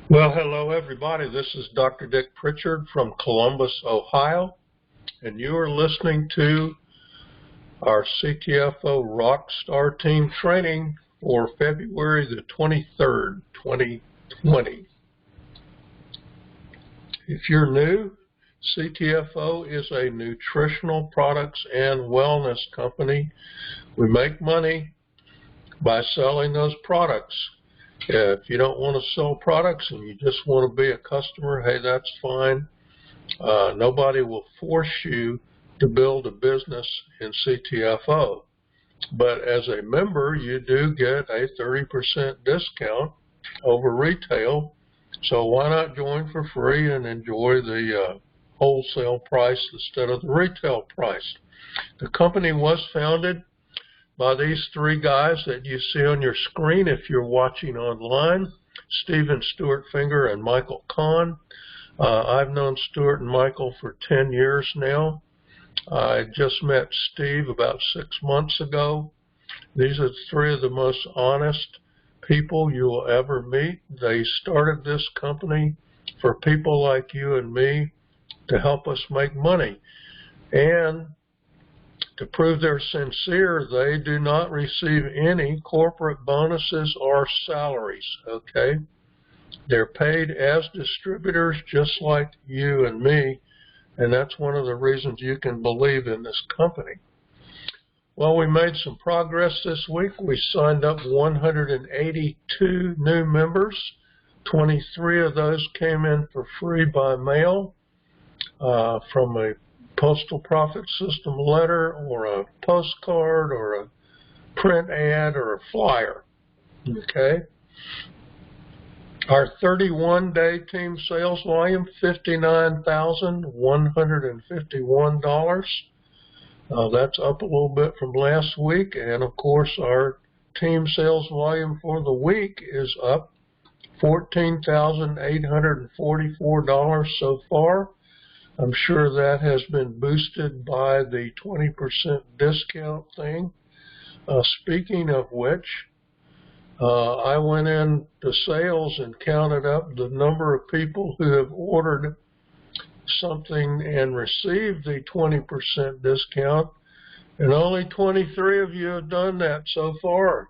Well, hello everybody. This is Dr. Dick Pritchard from Columbus, Ohio, and you are listening to our CTFO Rockstar Team training for February the 23rd, 2020. If you're new, CTFO is a nutritional products and wellness company. We make money by selling those products. If you don't want to sell products and you just want to be a customer, hey, that's fine. Nobody will force you to build a business in CTFO. But as a member, you do get a 30% discount over retail. So why not join for free and enjoy the wholesale price instead of the retail price? The company was founded by these three guys that you see on your screen if you're watching online, Stephen Stuart Finger and Michael Kahn. I've known Stuart and Michael for 10 years now. I just met Steve about 6 months ago. These are three of the most honest people you will ever meet. They started this company for people like you and me to help us make money. And to prove they're sincere, they do not receive any corporate bonuses or salaries, okay? They're paid as distributors just like you and me, and that's one of the reasons you can believe in this company. Well, we made some progress this week. We signed up 182 new members. 23 of those came in for free by mail from a postal profit system letter or a postcard or a print ad or a flyer, okay? Our 31-day team sales volume, $59,151. That's up a little bit from last week, and of course our team sales volume for the week is up $14,844 so far. I'm sure that has been boosted by the 20% discount thing. Speaking of which, I went into sales and counted up the number of people who have ordered something and received the 20% discount, and only 23 of you have done that so far.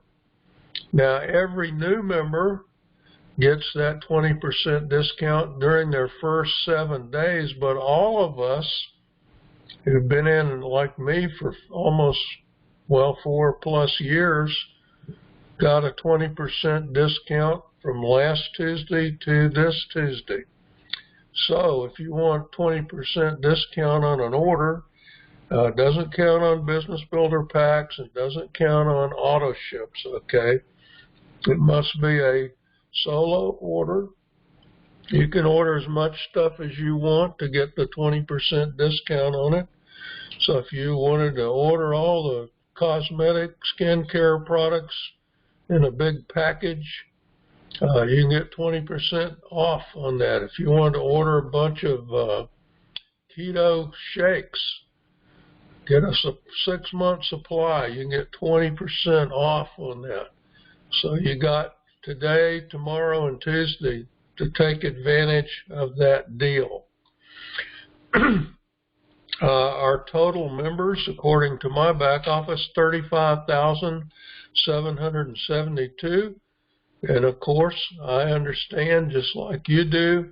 Now, every new member gets that 20% discount during their first 7 days, but all of us who've been in, like me, for almost, well, 4+ years, got a 20% discount from last Tuesday to this Tuesday. So if you want 20% discount on an order, it doesn't count on business builder packs, it doesn't count on auto ships, okay? It must be a solo order. You can order as much stuff as you want to get the 20% discount on it. So if you wanted to order all the cosmetic skincare products in a big package, you can get 20% off on that. If you want to order a bunch of keto shakes, get a 6-month supply, you can get 20% off on that. So you got today, tomorrow, and Tuesday to take advantage of that deal. Our total members, according to my back office, 35,772. And of course, I understand, just like you do,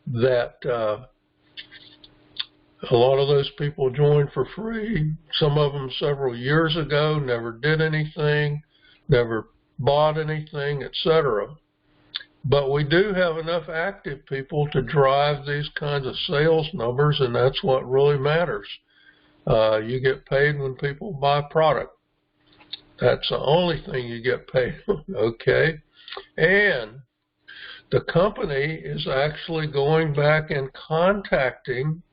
that a lot of those people joined for free. Some of them several years ago, never did anything, never bought anything, etc. But we do have enough active people to drive these kinds of sales numbers, and that's what really matters. You get paid when people buy product. That's the only thing you get paid, okay? And the company is actually going back and contacting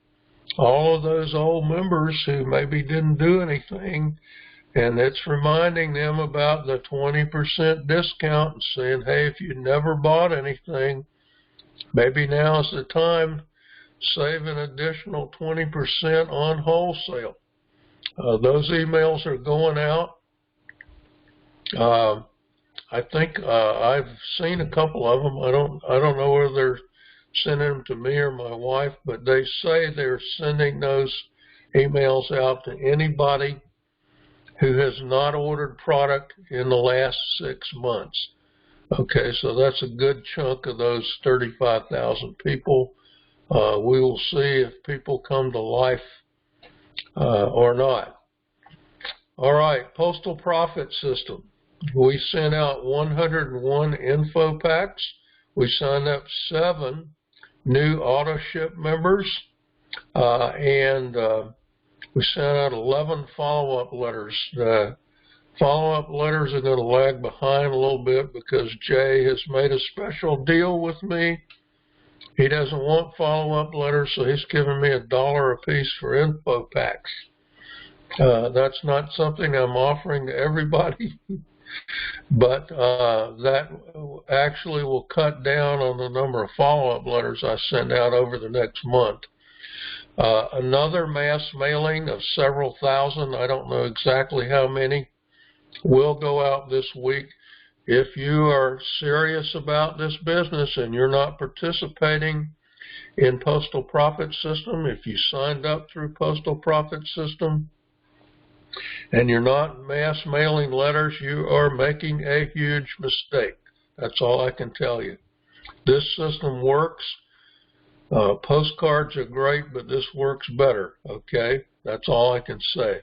all of those old members who maybe didn't do anything, and it's reminding them about the 20% discount and saying, hey, if you never bought anything, maybe now's the time, save an additional 20% on wholesale. Those emails are going out. I think I've seen a couple of them. I don't know whether they're sending them to me or my wife, but they say they're sending those emails out to anybody who has not ordered product in the last 6 months. Okay, so that's a good chunk of those 35,000 people. We will see if people come to life or not. All right, postal profit system. We sent out 101 info packs. We signed up 7 new auto ship members, and we sent out 11 follow-up letters. Follow-up letters are going to lag behind a little bit because Jay has made a special deal with me. He doesn't want follow-up letters, so he's giving me $1 a piece for info packs. That's not something I'm offering to everybody, but that actually will cut down on the number of follow-up letters I send out over the next month. Another mass mailing of several thousand, I don't know exactly how many, will go out this week. If you are serious about this business and you're not participating in Postal Profit System, if you signed up through Postal Profit System and you're not mass mailing letters, you are making a huge mistake. That's all I can tell you. This system works. Postcards are great, but this works better, okay? That's all I can say.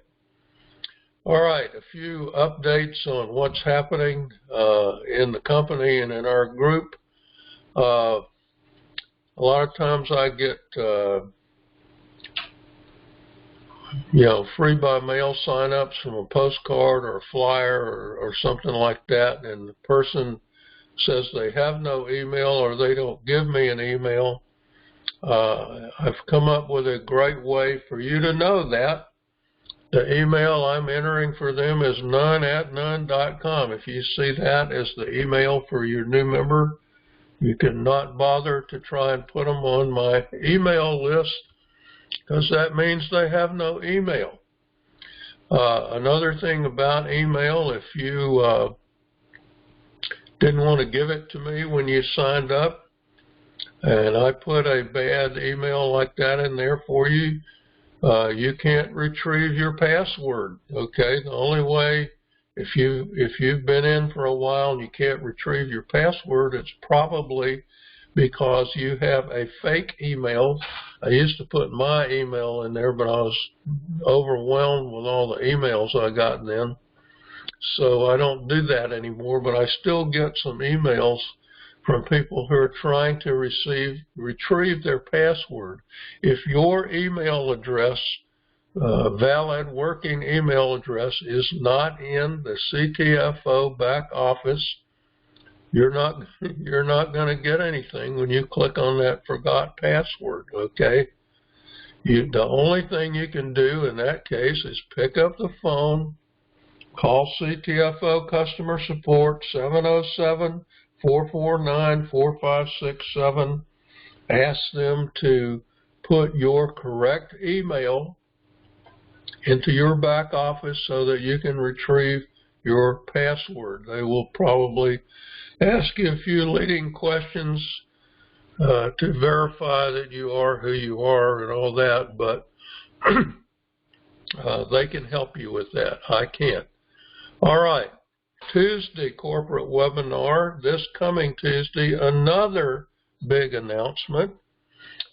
All right, a few updates on what's happening in the company and in our group. A lot of times I get free by mail sign-ups from a postcard or a flyer or something like that, and the person says they have no email or they don't give me an email. I've come up with a great way for you to know that. The email I'm entering for them is none@none.com. If you see that as the email for your new member, you cannot bother to try and put them on my email list, because that means they have no email. Another thing about email, if you didn't want to give it to me when you signed up, and I put a bad email like that in there for you, you can't retrieve your password, okay? The only way, if you've been in for a while and you can't retrieve your password, it's probably because you have a fake email. I used to put my email in there, but I was overwhelmed with all the emails I got then. So I don't do that anymore, but I still get some emails from people who are trying to retrieve their password. If your email address, valid working email address, is not in the CTFO back office, you're not going to get anything when you click on that forgot password, okay? The only thing you can do in that case is pick up the phone, call CTFO customer support, 707-449-4567. Ask them to put your correct email into your back office so that you can retrieve your password. They will probably ask you a few leading questions to verify that you are who you are and all that, but they can help you with that. I can't. All right. Tuesday corporate webinar, this coming Tuesday, another big announcement.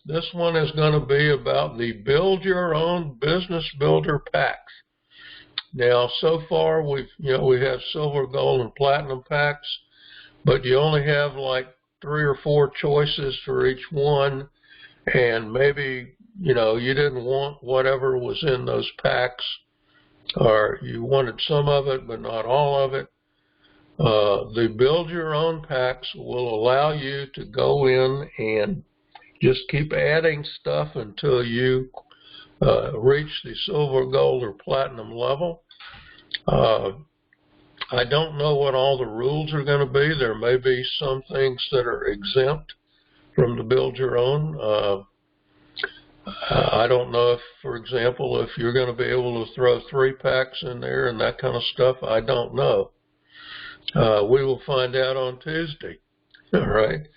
This one is going to be about the Build Your Own Business Builder packs. Now, so far we have silver, gold, and platinum packs, but you only have like 3 or 4 choices for each one, and maybe you didn't want whatever was in those packs, or you wanted some of it but not all of it. The Build Your Own packs will allow you to go in and just keep adding stuff until you reach the silver, gold, or platinum level. I don't know what all the rules are going to be. There may be some things that are exempt from the Build Your Own. I don't know if, for example, if you're going to be able to throw 3 packs in there and that kind of stuff. I don't know. We will find out on Tuesday. All right.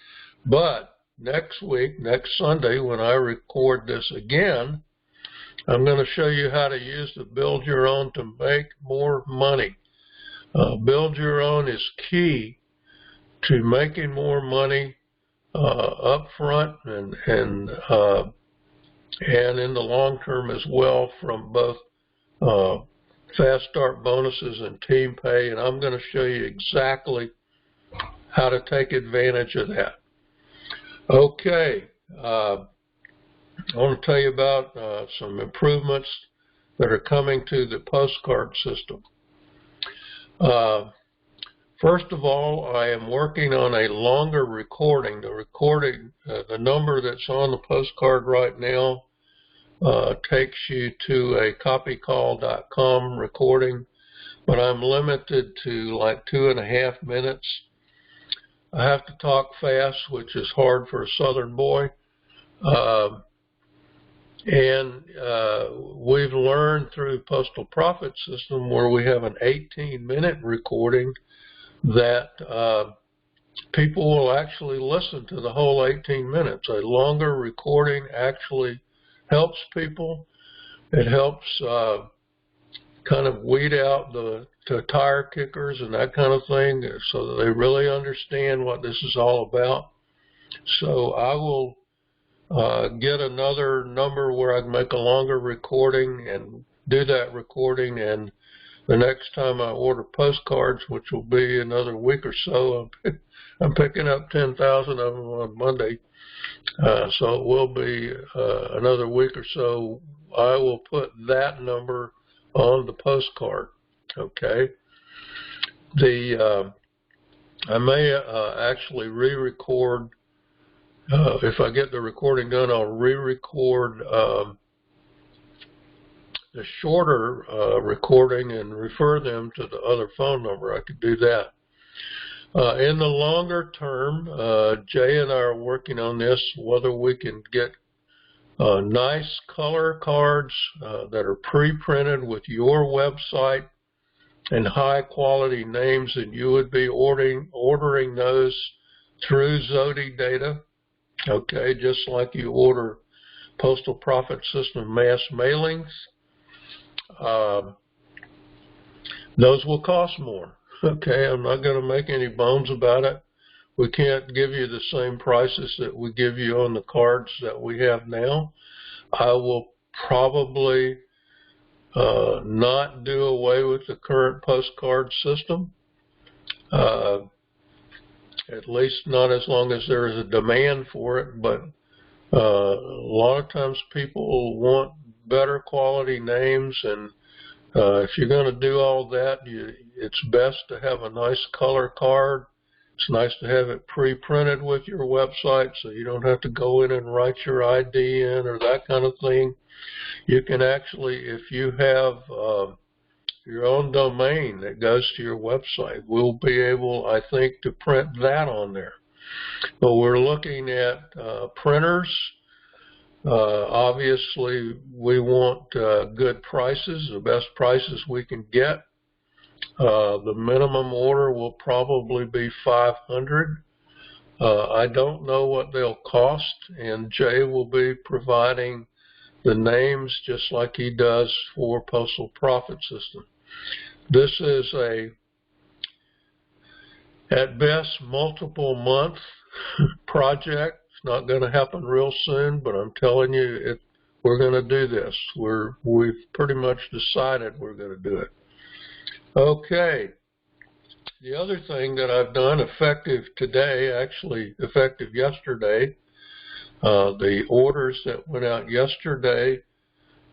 But next week, next Sunday, when I record this again, I'm going to show you how to use the Build Your Own to make more money. Build Your Own is key to making more money up front and in the long term as well, from both fast start bonuses and team pay. And I'm going to show you exactly how to take advantage of that. Okay. I want to tell you about some improvements that are coming to the postcard system. First of all, I am working on a longer recording. The number that's on the postcard right now takes you to a copycall.com recording, but I'm limited to like 2.5 minutes. I have to talk fast, which is hard for a Southern boy. And we've learned through Postal Profit System, where we have an 18-minute recording, that people will actually listen to the whole 18 minutes. A longer recording actually helps people. It helps kind of weed out the tire kickers and that kind of thing, so that they really understand what this is all about. So I will get another number where I can make a longer recording and do that recording, and the next time I order postcards, which will be another week or so, I'm picking up 10,000 of them on Monday, so it will be another week or so. I will put that number on the postcard. Okay. I may actually re-record. If I get the recording done, I'll re-record the shorter recording and refer them to the other phone number. I could do that. In the longer term, Jay and I are working on this, whether we can get nice color cards that are pre-printed with your website and high quality names, and you would be ordering those through Zodi data. Okay, just like you order Postal Profit System mass mailings. Those will cost more. Okay, I'm not going to make any bones about it. We can't give you the same prices that we give you on the cards that we have now. I will probably not do away with the current postcard system. At least not as long as there is a demand for it, but a lot of times people want better quality names, and if you're going to do all that, it's best to have a nice color card. It's nice to have it pre-printed with your website, so you don't have to go in and write your ID in or that kind of thing. You can actually, if you have your own domain that goes to your website, we'll be able, I think, to print that on there. But we're looking at printers. Obviously, we want good prices, the best prices we can get. The minimum order will probably be $500. I don't know what they'll cost, and Jay will be providing the names just like he does for Postal Profit System. This is at best, multiple month project. It's not going to happen real soon, but I'm telling you, we're going to do this. We've pretty much decided we're going to do it. Okay. The other thing that I've done, effective today, actually effective yesterday, the orders that went out yesterday,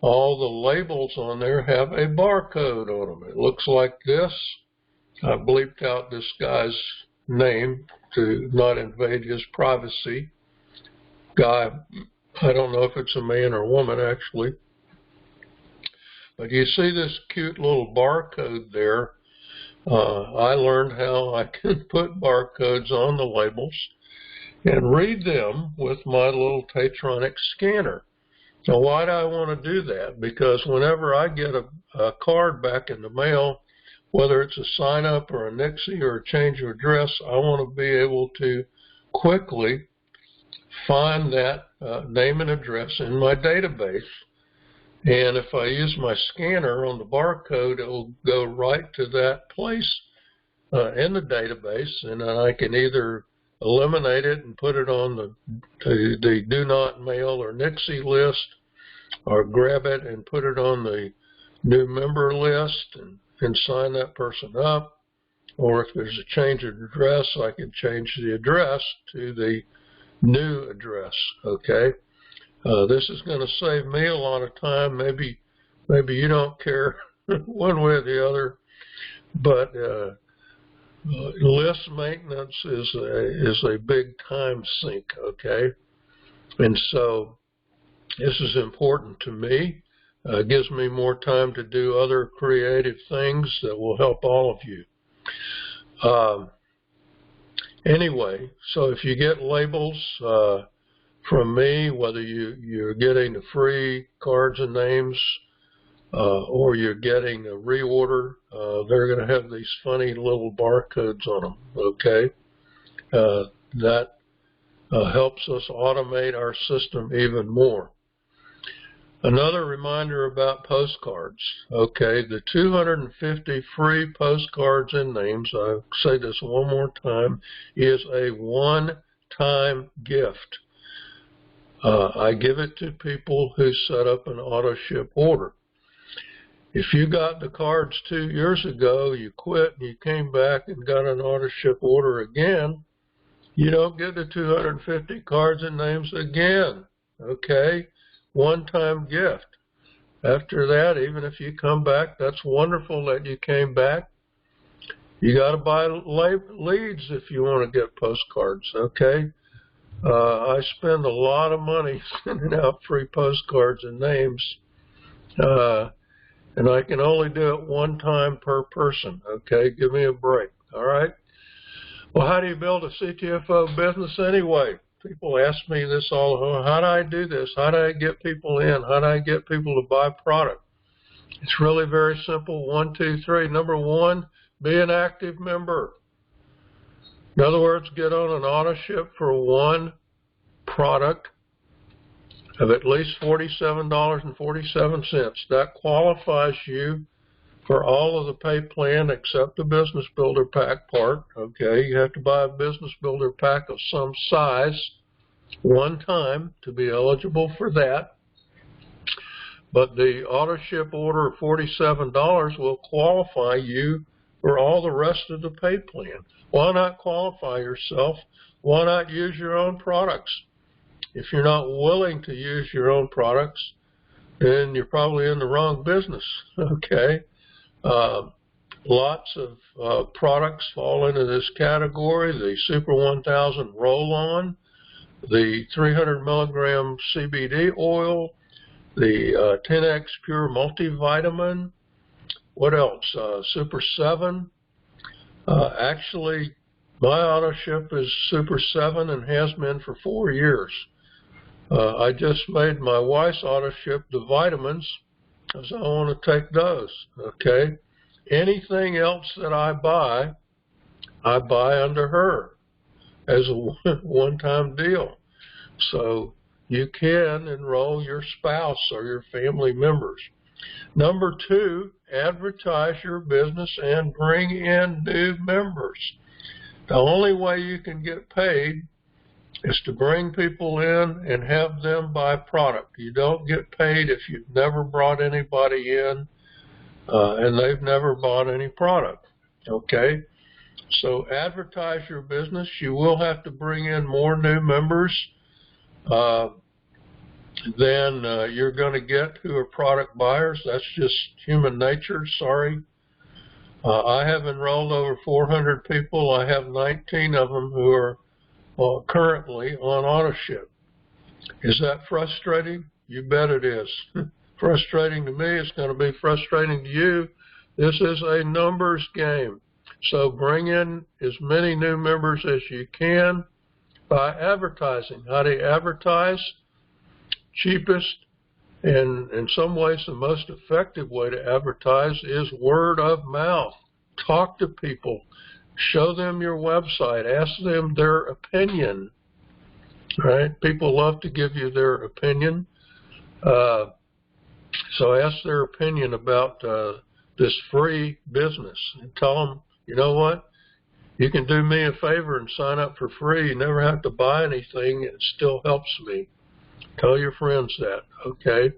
all the labels on there have a barcode on them. It looks like this. I bleeped out this guy's name to not invade his privacy. Guy, I don't know if it's a man or woman actually. But you see this cute little barcode there. I learned how I can put barcodes on the labels and read them with my little Tatronic scanner. Now, why do I want to do that? Because whenever I get a card back in the mail, whether it's a sign up or a Nixie or a change of address, I want to be able to quickly find that name and address in my database. And if I use my scanner on the barcode, it will go right to that place in the database, and then I can either eliminate it and put it on the do not mail or Nixie list, or grab it and put it on the new member list and sign that person up. Or if there's a change of address, I can change the address to the new address, okay? This is going to save me a lot of time. Maybe you don't care one way or the other, but list maintenance is a big time sink, okay? And so this is important to me. It gives me more time to do other creative things that will help all of you. Anyway, so if you get labels from me, whether you're getting the free cards and names or you're getting a reorder, they're going to have these funny little barcodes on them, okay? That helps us automate our system even more. Another reminder about postcards, okay? The 250 free postcards and names, I'll say this one more time, is a one-time gift. I give it to people who set up an auto ship order. If you got the cards 2 years ago, you quit, and you came back and got an auto ship order again, you don't get the 250 cards and names again, okay? One-time gift. After that, even if you come back, that's wonderful that you came back. You got to buy leads if you want to get postcards, okay? I spend a lot of money sending out free postcards and names, and I can only do it one time per person, okay? Give me a break, all right? Well, how do you build a CTFO business anyway? People ask me this all the time. How do I do this? How do I get people in? How do I get people to buy product? It's really very simple. 1, 2, 3. Number one, be an active member. In other words, get on an auto ship for one product of at least $47.47. That qualifies you for all of the pay plan except the Business Builder Pack part, okay? You have to buy a Business Builder Pack of some size one time to be eligible for that. But the auto ship order of $47 will qualify you for all the rest of the pay plan. Why not qualify yourself? Why not use your own products? If you're not willing to use your own products, then you're probably in the wrong business, okay? Lots of products fall into this category. The Super 1000 Roll-On, the 300 milligram CBD oil, the 10X Pure Multivitamin. What else? Super 7. Actually, my auto ship is Super 7 and has been for 4 years. I just made my wife's auto ship the vitamins, because I want to take those, okay? Anything else that I buy under her as a one-time deal. So you can enroll your spouse or your family members. Number two, advertise your business and bring in new members. The only way you can get paid is to bring people in and have them buy product. You don't get paid if you've never brought anybody in and they've never bought any product, okay? So advertise your business. You will have to bring in more new members than you're going to get who are product buyers. That's just human nature, sorry. I have enrolled over 400 people. I have 19 of them who are currently on auto ship. Is that frustrating? You bet it is. Frustrating to me. It's going to be frustrating to you. This is a numbers game. So bring in as many new members as you can by advertising. How do you advertise? Cheapest and in some ways the most effective way to advertise is word of mouth. Talk to people. Show them your website. Ask them their opinion. Right? People love to give you their opinion. So ask their opinion about this free business. And tell them, you know what? You can do me a favor and sign up for free. You never have to buy anything. It still helps me. Tell your friends that, okay?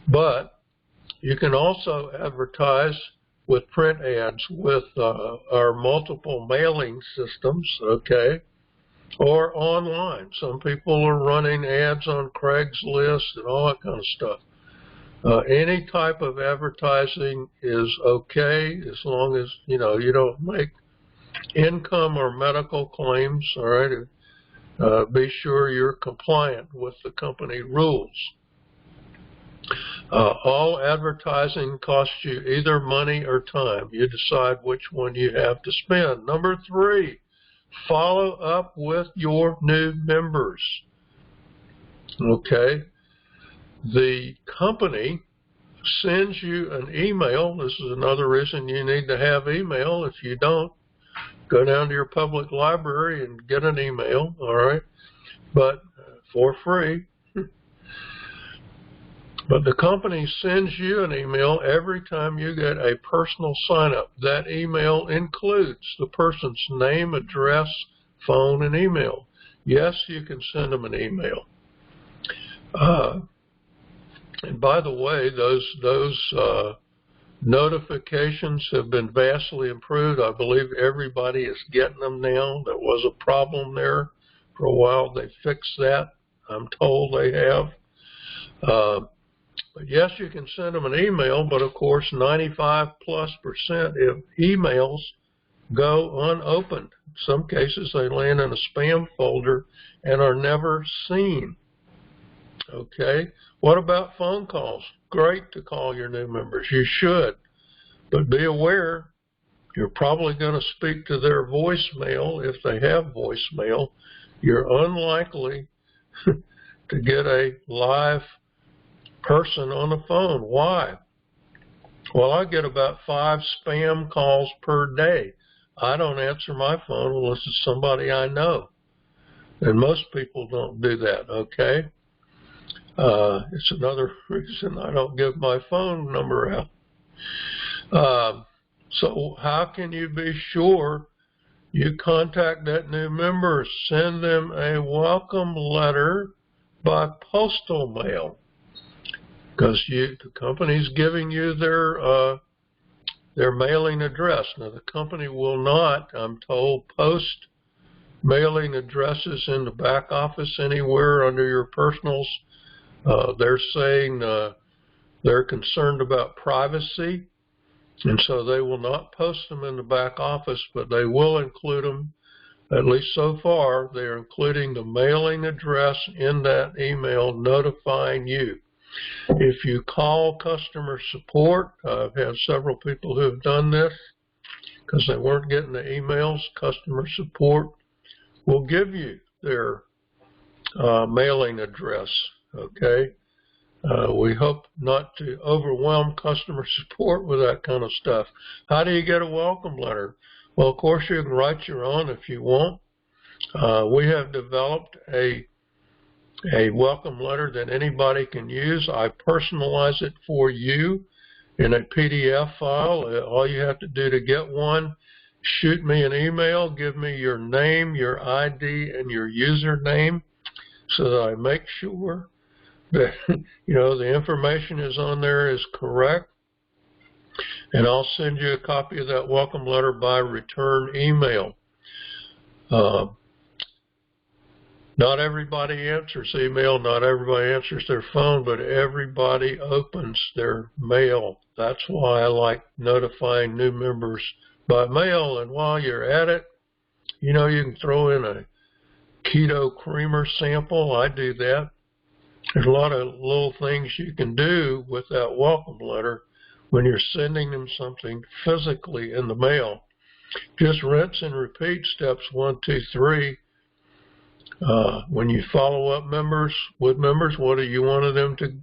But you can also advertise with print ads with our multiple mailing systems, okay? Or online. Some people are running ads on Craigslist and all that kind of stuff. Any type of advertising is okay as long as, you know, you don't make income or medical claims, all right? Be sure you're compliant with the company rules. All advertising costs you either money or time. You decide which one you have to spend. Number 3, follow up with your new members. Okay? The company sends you an email. This is another reason you need to have email. If you don't, go down to your public library and get an email, all right? But for free. But the company sends you an email every time you get a personal sign-up. That email includes the person's name, address, phone, and email. Yes, you can send them an email. And by the way, those notifications have been vastly improved. I believe everybody is getting them now. There was a problem there for a while. They fixed that. I'm told they have. But yes, you can send them an email, but of course 95+% of emails go unopened. In some cases they land in a spam folder and are never seen. Okay? What about phone calls? Great to call your new members. You should. But be aware, you're probably going to speak to their voicemail if they have voicemail. You're unlikely to get a live person on the phone. Why? Well, I get about 5 spam calls per day. I don't answer my phone unless it's somebody I know. And most people don't do that, okay? It's another reason I don't give my phone number out. So how can you be sure you contact that new member? Send them a welcome letter by postal mail, because the company's giving you their mailing address. Now, the company will not, I'm told, post mailing addresses in the back office anywhere under your personals. They're saying they're concerned about privacy, and so they will not post them in the back office, but they will include them, at least so far, they're including the mailing address in that email notifying you. If you call customer support, I've had several people who have done this because they weren't getting the emails. Customer support will give you their mailing address, okay? We hope not to overwhelm customer support with that kind of stuff. How do you get a welcome letter? Well, of course, you can write your own if you want. We have developed a welcome letter that anybody can use. I personalize it for you in a PDF file. All you have to do to get one, shoot me an email, give me your name, your ID, and your username so that I make sure that, you know, the information is on there is correct. And I'll send you a copy of that welcome letter by return email. Not everybody answers email, not everybody answers their phone, but everybody opens their mail. That's why I like notifying new members by mail. And while you're at it, you know, you can throw in a keto creamer sample. I do that. There's a lot of little things you can do with that welcome letter when you're sending them something physically in the mail. Just rinse and repeat steps 1, 2, 3. When you follow up with members, what do you want them to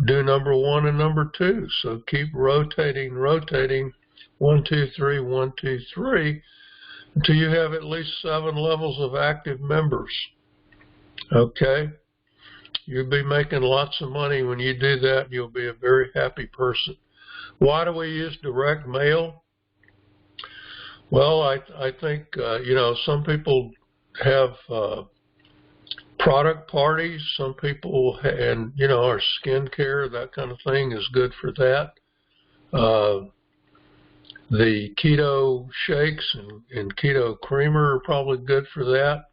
do? Number 1 and number 2. So keep rotating 1, 2, 3, 1, 2, 3, until you have at least 7 levels of active members. Okay? You'll be making lots of money when you do that. You'll be a very happy person. Why do we use direct mail? Well, I think, some people have product parties. Some people, and, our skincare, that kind of thing is good for that. The keto shakes and keto creamer are probably good for that.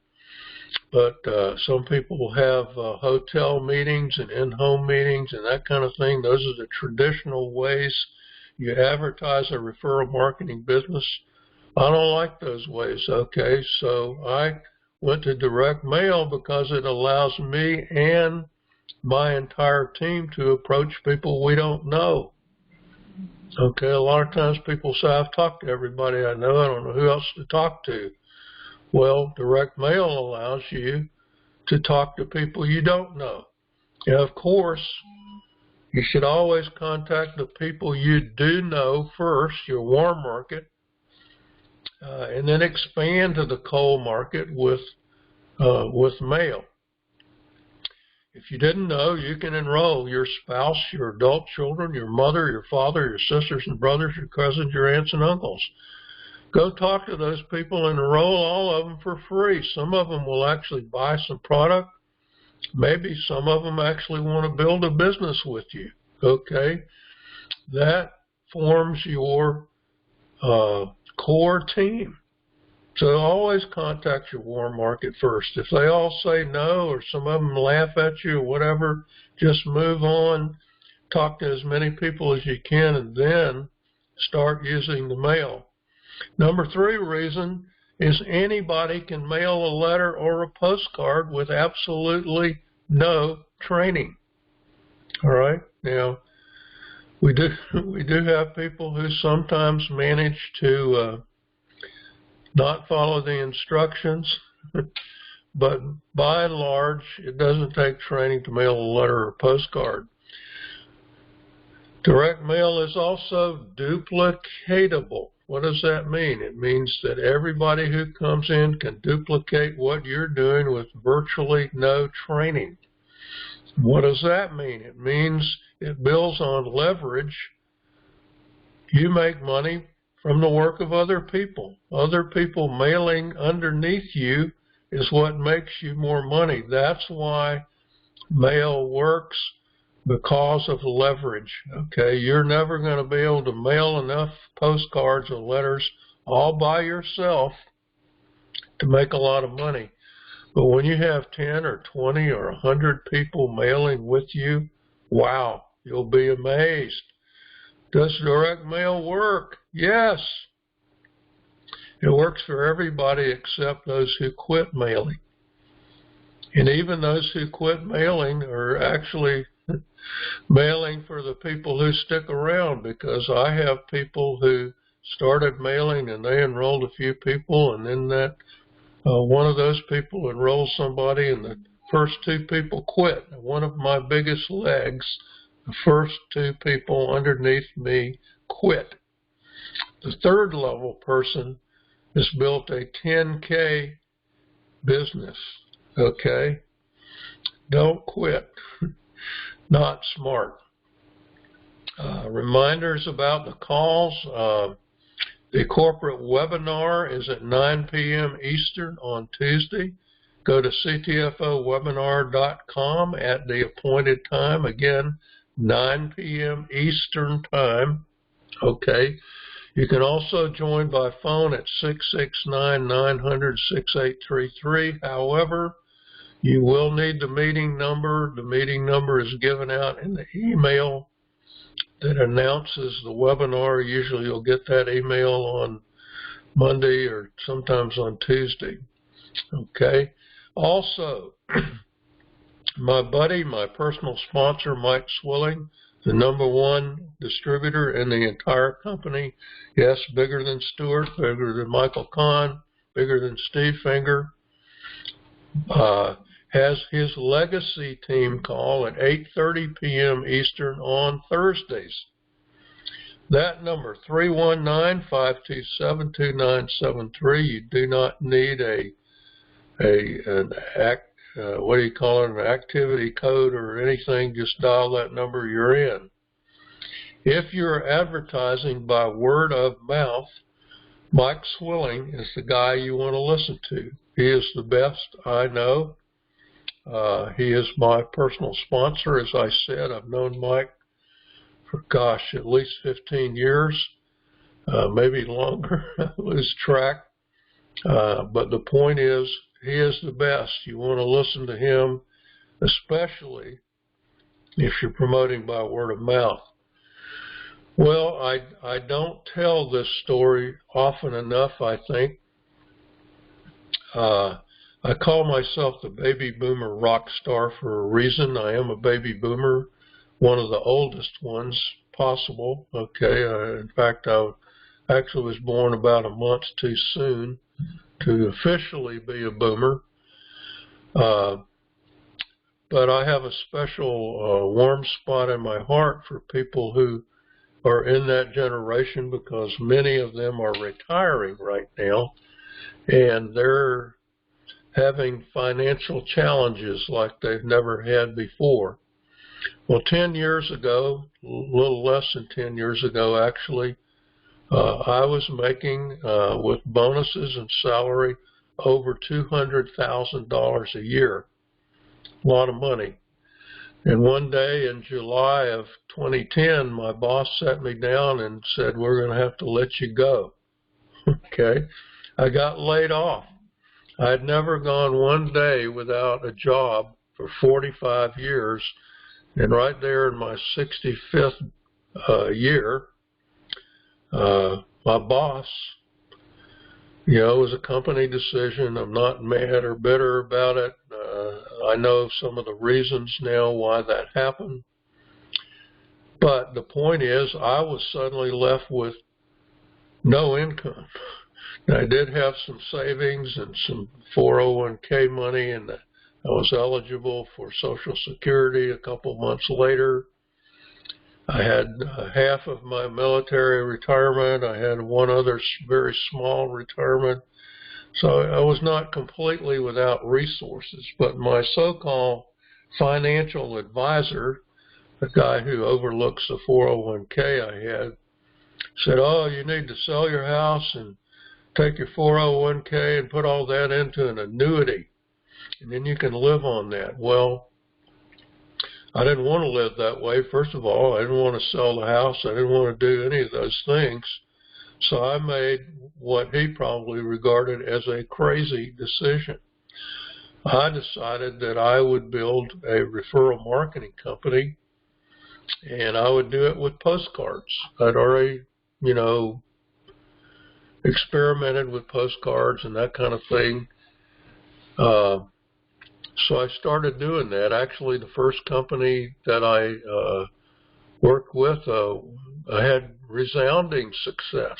But some people have hotel meetings and in-home meetings and that kind of thing. Those are the traditional ways you advertise a referral marketing business. I don't like those ways, okay? So I went to direct mail because it allows me and my entire team to approach people we don't know. Okay, a lot of times people say, I've talked to everybody I know, I don't know who else to talk to. Well, direct mail allows you to talk to people you don't know. And of course, you should always contact the people you do know first, your warm market, and then expand to the cold market with mail. If you didn't know, you can enroll your spouse, your adult children, your mother, your father, your sisters and brothers, your cousins, your aunts and uncles. Go talk to those people and enroll all of them for free. Some of them will actually buy some product. Maybe some of them actually want to build a business with you. Okay? That forms your core team. So always contact your warm market first. If they all say no or some of them laugh at you or whatever, just move on. Talk to as many people as you can and then start using the mail. Number 3 reason is anybody can mail a letter or a postcard with absolutely no training. All right? Now, we do have people who sometimes manage to not follow the instructions, but by and large, it doesn't take training to mail a letter or a postcard. Direct mail is also duplicatable. What does that mean? It means that everybody who comes in can duplicate what you're doing with virtually no training. What does that mean? It means it builds on leverage. You make money from the work of other people. Other people mailing underneath you is what makes you more money. That's why mail works, because of leverage. Okay, you're never going to be able to mail enough postcards or letters all by yourself to make a lot of money. But when you have 10 or 20 or 100 people mailing with you, wow, you'll be amazed. Does direct mail work? Yes. It works for everybody except those who quit mailing. And even those who quit mailing are actually mailing for the people who stick around, because I have people who started mailing and they enrolled a few people, and then that one of those people enrolled somebody and the first 2 people quit. One of my biggest legs, the first 2 people underneath me quit. The 3rd level person has built a 10K business, okay? Don't quit. Not smart. Reminders about the calls. The corporate webinar is at 9 p.m. Eastern on Tuesday. Go to ctfowebinar.com at the appointed time. Again, 9 p.m. Eastern time. Okay. You can also join by phone at 669-900-6833. However, you will need the meeting number. The meeting number is given out in the email that announces the webinar. Usually you'll get that email on Monday or sometimes on Tuesday. Okay. Also, my buddy, my personal sponsor, Mike Swilling, the #1 distributor in the entire company. Yes, bigger than Stewart, bigger than Michael Kahn, bigger than Steve Finger. Has his legacy team call at 8:30 p.m. Eastern on Thursdays. That number, 319-527-2973. You do not need an activity code or anything. Just dial that number, you're in. If you're advertising by word of mouth, Mike Swilling is the guy you want to listen to. He is the best I know. He is my personal sponsor. As I said, I've known Mike for, gosh, at least 15 years, maybe longer. I lose track. But the point is, he is the best. You want to listen to him, especially if you're promoting by word of mouth. Well, I don't tell this story often enough, I think. I call myself the baby boomer rock star for a reason. I am a baby boomer, one of the oldest ones possible. Okay, in fact, I actually was born about a month too soon to officially be a boomer. But I have a special warm spot in my heart for people who are in that generation, because many of them are retiring right now, and they're having financial challenges like they've never had before. Well, 10 years ago, a little less than 10 years ago actually, I was making, with bonuses and salary, over $200,000 a year. A lot of money. And one day in July of 2010, my boss sat me down and said, "We're going to have to let you go." Okay. I got laid off. I had never gone one day without a job for 45 years. And right there in my 65th year, my boss, it was a company decision. I'm not mad or bitter about it. I know some of the reasons now why that happened. But the point is, I was suddenly left with no income. Now, I did have some savings and some 401k money, and I was eligible for Social Security a couple months later. I had half of my military retirement. I had one other very small retirement. So I was not completely without resources, but my so-called financial advisor, the guy who overlooks the 401k I had, said, "Oh, you need to sell your house and take your 401k and put all that into an annuity, and then you can live on that." Well, I didn't want to live that way. First of all, I didn't want to sell the house. I didn't want to do any of those things. So I made what he probably regarded as a crazy decision. I decided that I would build a referral marketing company, and I would do it with postcards. I'd already, experimented with postcards and that kind of thing. So I started doing that. Actually, the first company that I worked with, I had resounding success.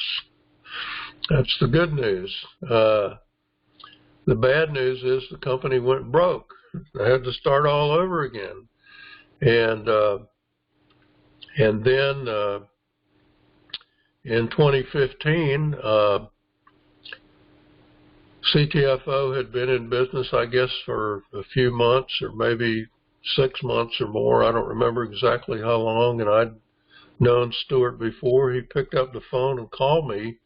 That's the good news. The bad news is the company went broke. I had to start all over again. And then in 2015, CTFO had been in business, I guess, for a few months or maybe 6 months or more. I don't remember exactly how long, and I'd known Stuart before. He picked up the phone and called me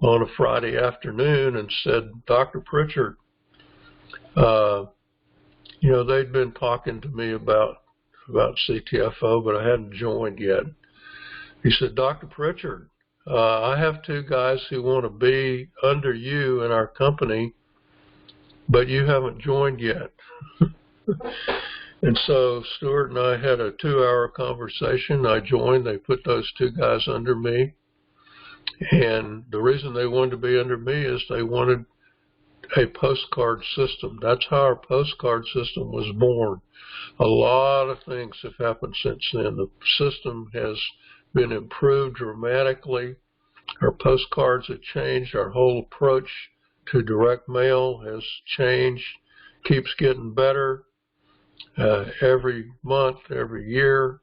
on a Friday afternoon and said, "Dr. Pritchard, they'd been talking to me about CTFO, but I hadn't joined yet." He said, "Dr. Pritchard, I have 2 guys who want to be under you in our company, but you haven't joined yet." And so Stuart and I had a 2-hour conversation. I joined. They put those 2 guys under me. And the reason they wanted to be under me is they wanted a postcard system. That's how our postcard system was born. A lot of things have happened since then. The system has been improved dramatically. Our postcards have changed. Our whole approach to direct mail has changed, keeps getting better every month, every year.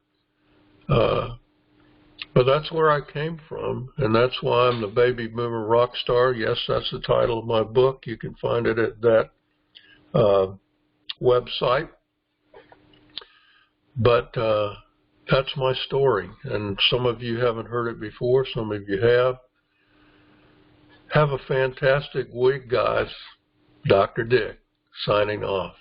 But that's where I came from, and that's why I'm the baby boomer rock star. Yes, that's the title of my book. You can find it at that website. But that's my story, and some of you haven't heard it before, some of you have. Have a fantastic week, guys. Dr. Dick, signing off.